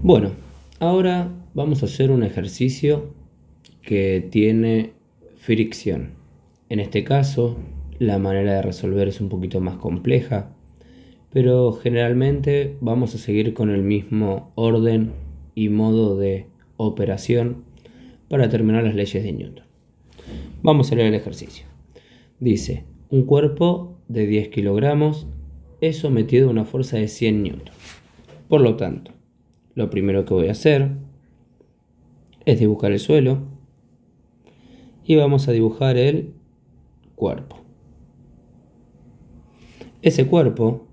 Bueno, ahora vamos a hacer un ejercicio que tiene fricción. En este caso, la manera de resolver es un poquito más compleja, pero generalmente vamos a seguir con el mismo orden y modo de operación para terminar las leyes de Newton. Vamos a leer el ejercicio. Dice, un cuerpo de 10 kilogramos es sometido a una fuerza de 100 newton. Por lo tanto, lo primero que voy a hacer es dibujar el suelo y vamos a dibujar el cuerpo. Ese cuerpo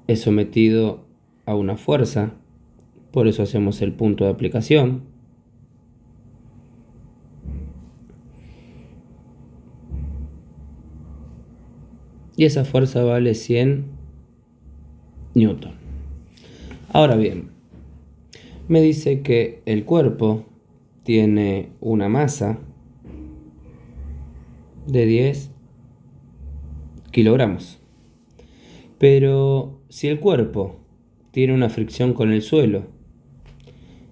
es sometido a una fuerza, por eso hacemos el punto de aplicación. Y esa fuerza vale 100 newton. Ahora bien, me dice que el cuerpo tiene una masa de 10 kilogramos. Pero si el cuerpo tiene una fricción con el suelo,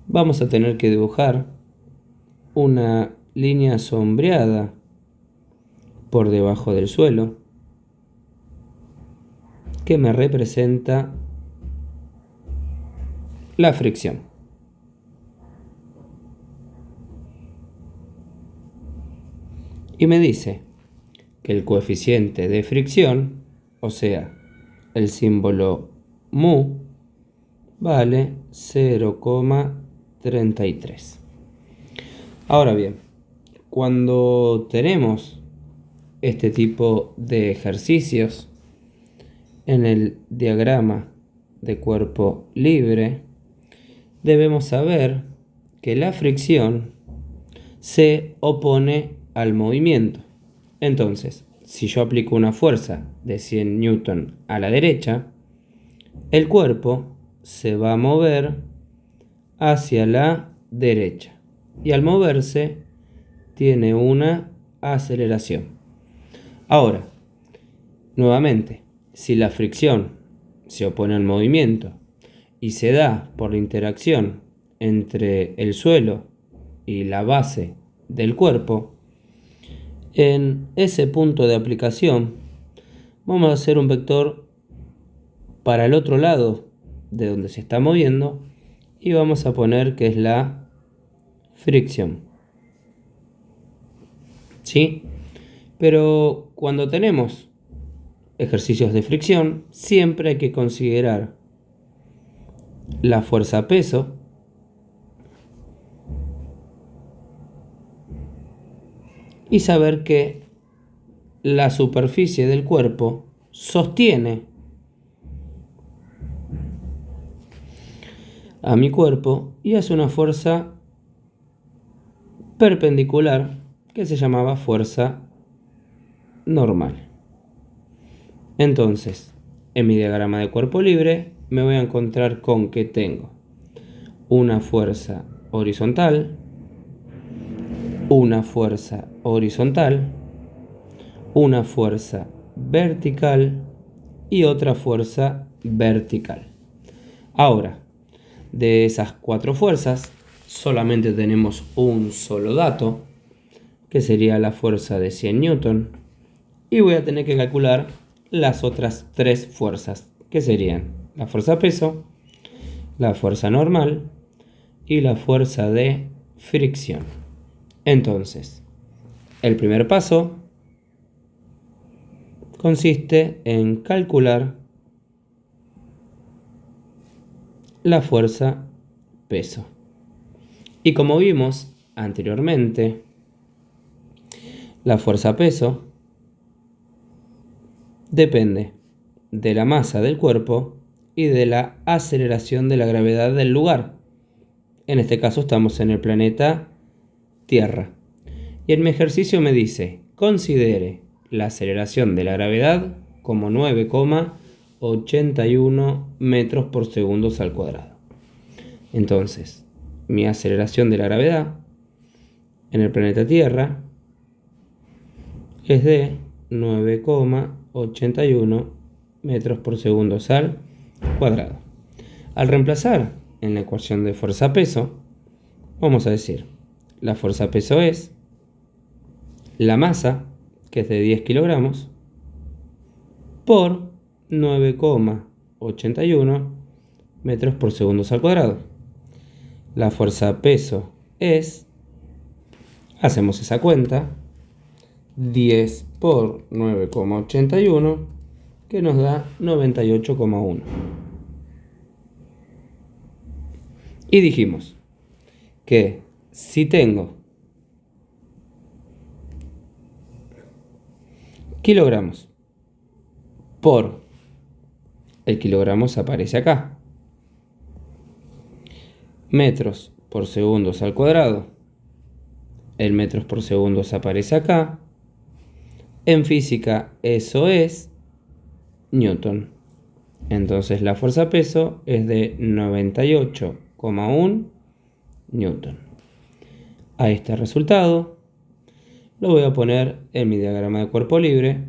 vamos a tener que dibujar una línea sombreada por debajo del suelo que me representa la fricción. Y me dice que el coeficiente de fricción, o sea, el símbolo mu, vale 0,33. Ahora bien, cuando tenemos este tipo de ejercicios en el diagrama de cuerpo libre, debemos saber que la fricción se opone al movimiento. Entonces, si yo aplico una fuerza de 100 newton a la derecha, el cuerpo se va a mover hacia la derecha y al moverse tiene una aceleración. Ahora, nuevamente, si la fricción se opone al movimiento y se da por la interacción entre el suelo y la base del cuerpo, en ese punto de aplicación vamos a hacer un vector para el otro lado de donde se está moviendo y vamos a poner que es la fricción. ¿Sí? Pero cuando tenemos ejercicios de fricción, siempre hay que considerar la fuerza-peso y saber que la superficie del cuerpo sostiene a mi cuerpo y hace una fuerza perpendicular que se llamaba fuerza normal. Entonces, en mi diagrama de cuerpo libre me voy a encontrar con que tengo una fuerza horizontal, una fuerza horizontal, una fuerza vertical y otra fuerza vertical. Ahora, de esas cuatro fuerzas, solamente tenemos un solo dato, que sería la fuerza de 100 newton, y voy a tener que calcular las otras tres fuerzas, que serían la fuerza peso, la fuerza normal y la fuerza de fricción. Entonces, el primer paso consiste en calcular la fuerza peso. Y como vimos anteriormente, la fuerza peso depende de la masa del cuerpo y de la aceleración de la gravedad del lugar. En este caso estamos en el planeta Tierra. Y en mi ejercicio me dice, considere la aceleración de la gravedad como 9,81 metros por segundo al cuadrado. Entonces, mi aceleración de la gravedad en el planeta Tierra es de 9,81 metros por segundo al cuadrado. Al reemplazar en la ecuación de fuerza-peso, vamos a decir, la fuerza-peso es la masa, que es de 10 kilogramos, por 9,81 metros por segundo al cuadrado. La fuerza-peso es, hacemos esa cuenta, 10 por 9,81, que nos da 98,1. Y dijimos que si tengo kilogramos por el kilogramos aparece acá, metros por segundos al cuadrado, el metros por segundos aparece acá, en física eso es Newton. Entonces la fuerza-peso es de 98,1 Newton. A este resultado lo voy a poner en mi diagrama de cuerpo libre,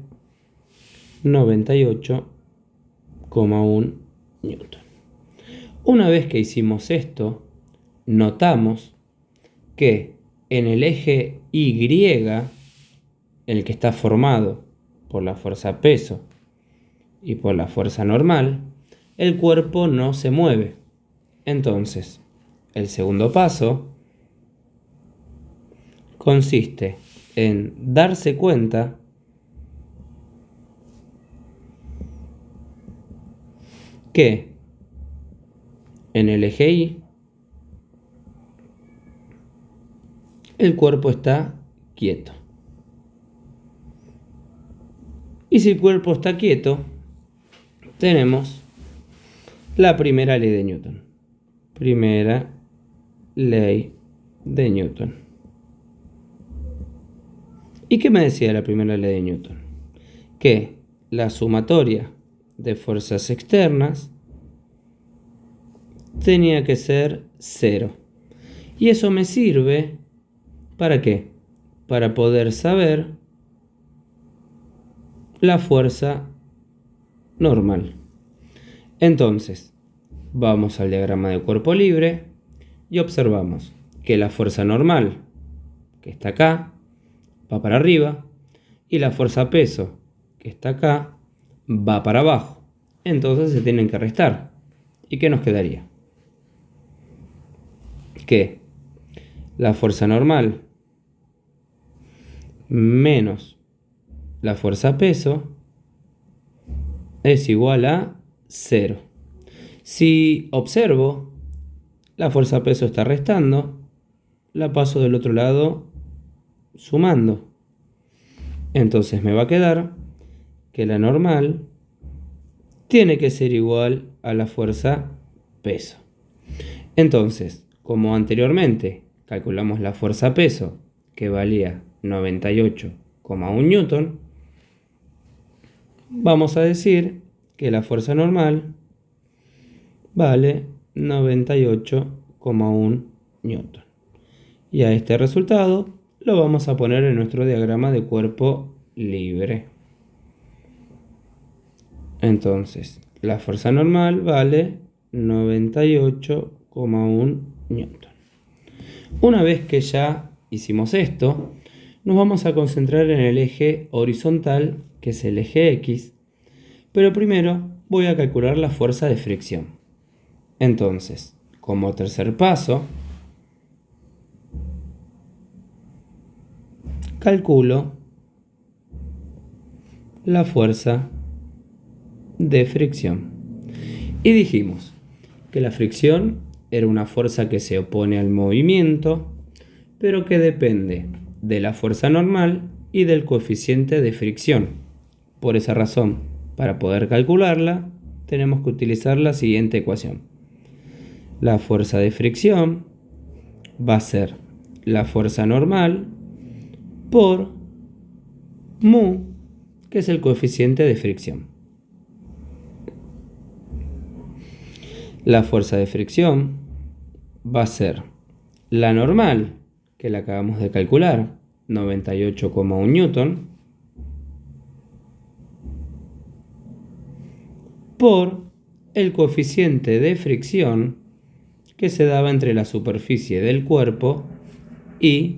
98,1 Newton. Una vez que hicimos esto, notamos que en el eje Y, el que está formado por la fuerza-peso y por la fuerza normal, el cuerpo no se mueve. Entonces, el segundo paso consiste en darse cuenta que en el eje Y el cuerpo está quieto. Y si el cuerpo está quieto, tenemos la primera ley de Newton. Primera ley de Newton. ¿Y qué me decía la primera ley de Newton? Que la sumatoria de fuerzas externas tenía que ser 0. Y eso me sirve, ¿para qué? Para poder saber la fuerza normal. Entonces, vamos al diagrama de cuerpo libre y observamos que la fuerza normal, que está acá, va para arriba, y la fuerza peso, que está acá, va para abajo. Entonces se tienen que restar. ¿Y qué nos quedaría? Que la fuerza normal menos la fuerza peso es igual a 0. Si observo, la fuerza peso está restando, la paso del otro lado sumando. Entonces me va a quedar que la normal tiene que ser igual a la fuerza peso. Entonces, como anteriormente calculamos la fuerza peso, que valía 98,1 newton, vamos a decir que la fuerza normal vale 98,1 newton. Y a este resultado lo vamos a poner en nuestro diagrama de cuerpo libre. Entonces, la fuerza normal vale 98,1 newton. Una vez que ya hicimos esto, nos vamos a concentrar en el eje horizontal, que es el eje X, pero primero voy a calcular la fuerza de fricción. Entonces, como tercer paso, calculo la fuerza de fricción. Y dijimos que la fricción era una fuerza que se opone al movimiento, pero que depende de la fuerza normal y del coeficiente de fricción. Por esa razón, para poder calcularla, tenemos que utilizar la siguiente ecuación. La fuerza de fricción va a ser la fuerza normal por mu, que es el coeficiente de fricción. La fuerza de fricción va a ser la normal, que la acabamos de calcular, 98,1 newton, por el coeficiente de fricción, que se daba entre la superficie del cuerpo y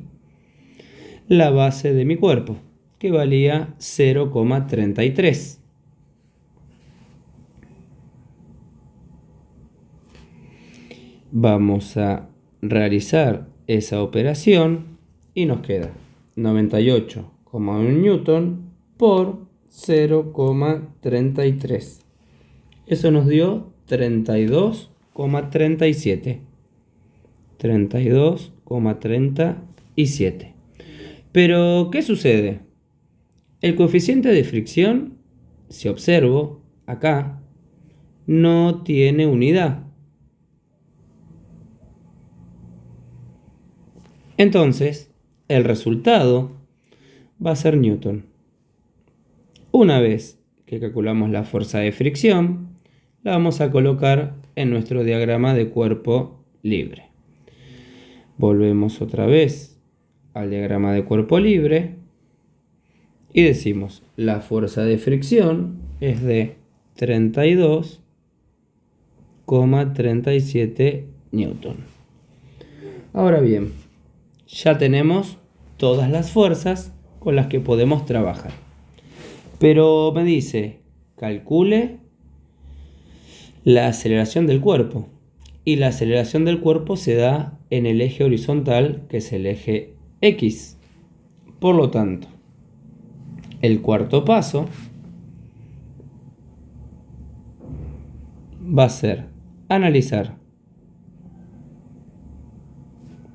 la base de mi cuerpo, que valía 0,33. Vamos a realizar esa operación y nos queda 98,1 newton por 0,33. Eso nos dio 32,37. 32,37. Pero, ¿qué sucede? El coeficiente de fricción, si observo acá, no tiene unidad. Entonces, el resultado va a ser newton. Una vez que calculamos la fuerza de fricción, la vamos a colocar en nuestro diagrama de cuerpo libre. Volvemos otra vez al diagrama de cuerpo libre y decimos, la fuerza de fricción es de 32,37 newton. Ahora bien, ya tenemos todas las fuerzas con las que podemos trabajar. Pero me dice, calcule la aceleración del cuerpo. Y la aceleración del cuerpo se da en el eje horizontal, que es el eje X. Por lo tanto, el cuarto paso va a ser analizar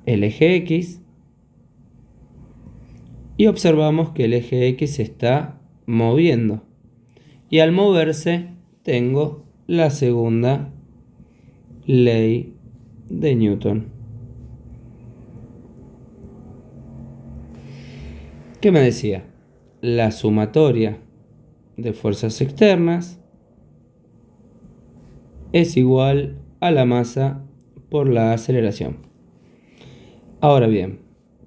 el eje X y observamos que el eje X se está moviendo. Y al moverse tengo la segunda ley de Newton. ¿Qué me decía? La sumatoria de fuerzas externas es igual a la masa por la aceleración. Ahora bien,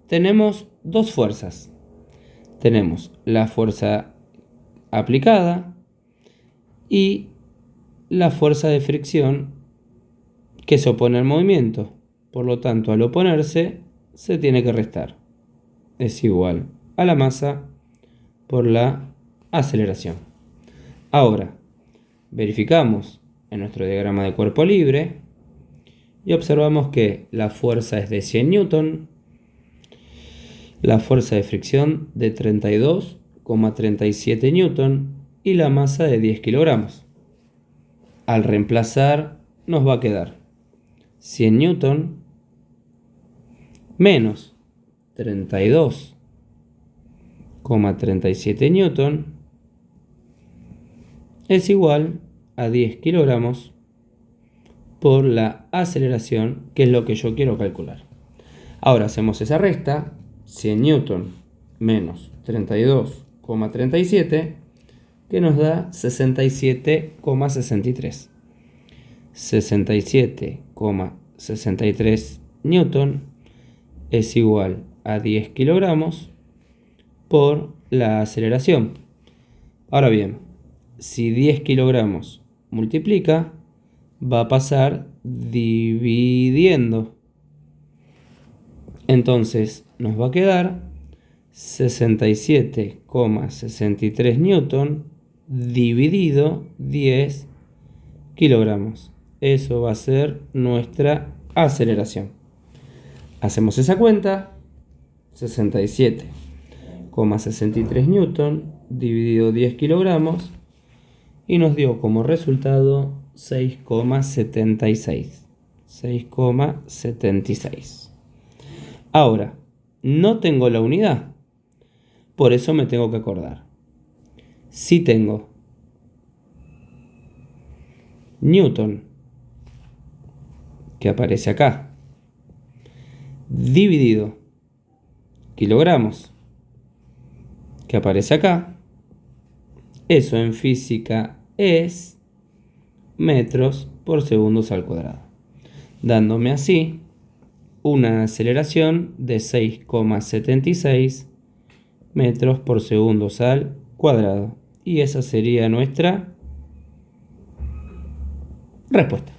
tenemos dos fuerzas. Tenemos la fuerza aplicada y la fuerza de fricción que se opone al movimiento. Por lo tanto, al oponerse, se tiene que restar. Es igual a la masa por la aceleración. Ahora, verificamos en nuestro diagrama de cuerpo libre y observamos que la fuerza es de 100 newton, la fuerza de fricción de 32,37 newton y la masa de 10 kilogramos. Al reemplazar nos va a quedar 100 newton menos 32,37 newton es igual a 10 kilogramos por la aceleración, que es lo que yo quiero calcular. Ahora hacemos esa resta, 100 newton menos 32,37, que nos da 67,63. 67,63 newton es igual a 10 kilogramos por la aceleración. Ahora bien, si 10 kilogramos multiplica, va a pasar dividiendo. Entonces nos va a quedar 67,63 newton dividido 10 kilogramos. Eso va a ser nuestra aceleración. Hacemos esa cuenta, 67,63 newton dividido 10 kilogramos y nos dio como resultado 6,76. 6,76. Ahora, no tengo la unidad, por eso me tengo que acordar. Si tengo newton, que aparece acá, dividido kilogramos, que aparece acá, eso en física es metros por segundos al cuadrado, dándome así una aceleración de 6,76 metros por segundos al cuadrado. Y esa sería nuestra respuesta.